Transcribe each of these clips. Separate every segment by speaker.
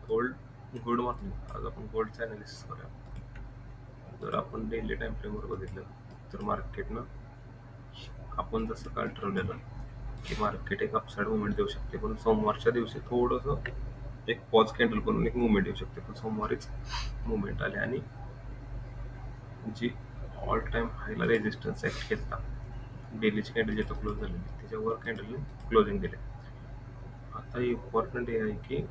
Speaker 1: Good morning. आज आपण गोल्डचं analysis करूया. जर आपण डेली टाइम फ्रेमवर बघितलं तर मार्केटनं आपण जसं काल ठरवलेलं की मार्केट एक अपसाईड मुवमेंट देऊ शकते, पण सोमवारच्या दिवशी थोडंसं एक पॉज कॅन्डल करून एक मुवमेंट येऊ शकते, पण सोमवारीच मुवमेंट आले आणि जी ऑल टाइम हायला रेजिस्टन्स ॲक्ट केला डेलीची कॅन्डल जिथं क्लोज झालेली त्याच्यावर कॅन्डलने क्लोजिंग दिले. आता इम्पॉर्टंट हे आहे की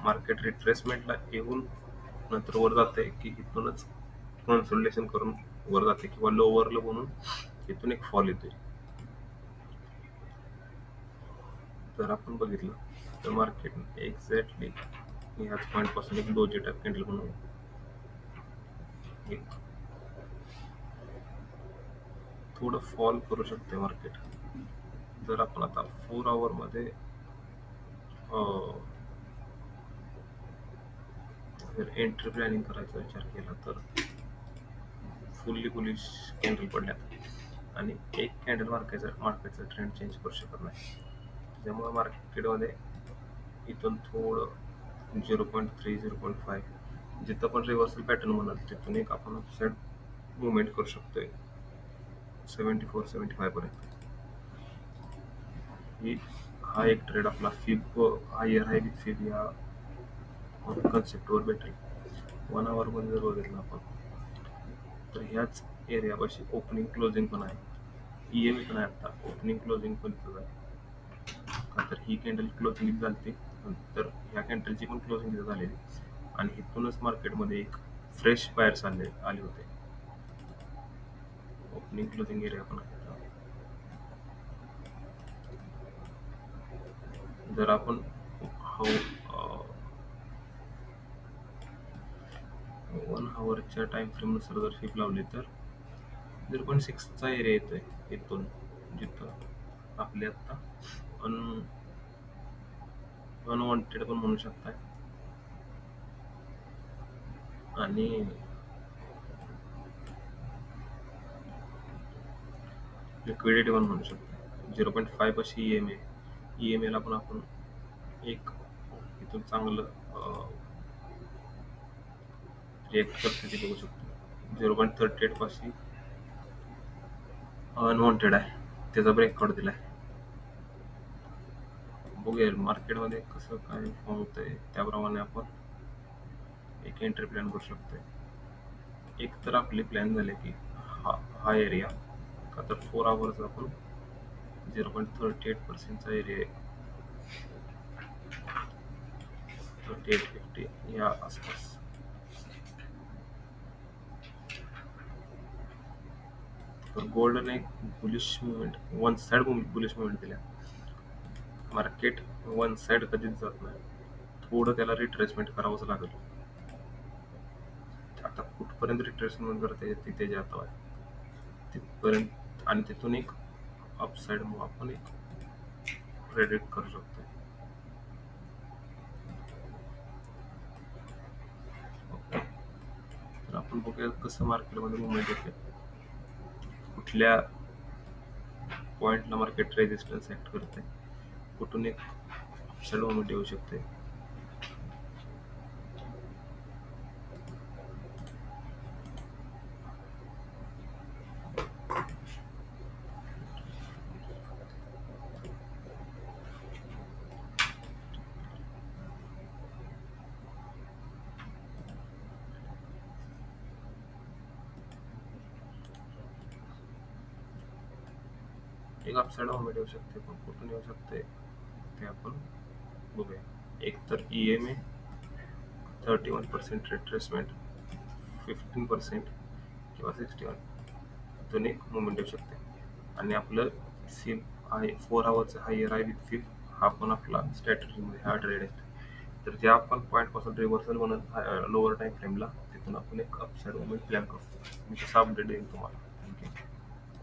Speaker 1: मार्केट रिट्रेसमेंटला येऊन नंतर वर जाते की इथूनच कन्सोलिडेशन करून वर जाते किंवा लोवरला म्हणून इथून एक फॉल येतोय. जर आपण बघितलं तर मार्केट एक्झॅक्टली ह्याच पॉईंट पासून एक डोजी टाईप कॅन्डल म्हणून एक थोडं फॉल करू शकते मार्केट. जर आपण आता 4 आवर मध्ये जर एंट्री प्लॅनिंग करायचा विचार केला तर फुल्ली बुलिश कॅन्डल पडल्यात आणि एक कॅन्डल मार्केटचा ट्रेंड चेंज करू शकत नाही. त्याच्यामुळे मार्केटमध्ये इथून थोडं 0.3 0.5 जिथं पण रिव्हर्सल पॅटर्न म्हणाल तिथून एक आपण अपसाईड मुवमेंट करू शकतोय 74-75 पर्यंत. हा एक ट्रेड आपला fib higher high with fib या कन्सेप्टवर भेटेल. 1 आवर मध्ये जर बघितलं आपण तर ह्याच एरियापाशी ओपनिंग क्लोजिंग पण आहे, EMA पण आहे. आता ओपनिंग क्लोजिंग पण आहे का तर ही कॅन्डल क्लोजिंग झाली तर ह्या कॅन्डलची पण क्लोजिंग इथं झालेली आणि इथूनच मार्केटमध्ये एक फ्रेश बायर्स आले होते. ओपनिंग क्लोजिंग एरिया पण आहे. जर आपण 1 आवरच्या टाइम फ्रेम नुसार जर फिप लावली तर 0.6चा एरिया येतोय इथून, जिथं आपले आता अनवॉन्टेड पण म्हणू शकताय आणि लिक्विडिटी पण म्हणू शकतो. 0.5 पाशी EMA ला पण आपण एक इथून चांगलं रिएक्ट करते ते बघू शकतो. 0.38 पाशी अनवॉन्टेड आहे, त्याचा ब्रेकआउट दिलाय. बघूया मार्केटमध्ये कसं काय फॉर्म होतंय, त्याप्रमाणे आपण एक एंट्री प्लॅन करू शकतोय. एक तर आपली प्लॅन झाले की हा एरिया का तर 4 आवर्स आपण 0.38%चा एरिया आहे, 3850 या आसपास. तर गोल्डने एक bullish movement, one side bullish movement दिल्या. मार्केट वन साइड कधीच जात नाही, थोडं त्याला रिट्रेसमेंट करावंच लागेल. आता कुठपर्यंत रिट्रेसमेंट करते तिथे जात आहे तिथपर्यंत आणि तिथून एक अपसाइड मग आपण एक प्रेडिक्ट करू शकतो. ओके, तर आपण बघूया कसं मार्केटमध्ये मुवमेंट येते, कुठल्या पॉइंटला मार्केट रेजिस्टन्स ऍक्ट करते, कुठून एक अपसाइड मुवमेंट येऊ शकते. एक अपसाइड मुवमेंट येऊ शकते, पण कुठून येऊ शकते ते आपण बघूया. एक तर EMA 31% रिट्रेसमेंट, 15% किंवा 61 इथून एक मुवमेंट येऊ शकते आणि आपलं फिब आहे 4 आवरचा हायर आहे विथ फिब, हा पण आपला स्ट्रॅटेजीमध्ये हा ट्रेड आहे. तर ज्या आपण पॉईंट पासून रिव्हर्सल म्हणून लोअर टाइम फ्रेमला तिथून आपण एक अपसाइड मुवमेंट प्लॅन करतो. मी तसा अपडेट देईन तुम्हाला.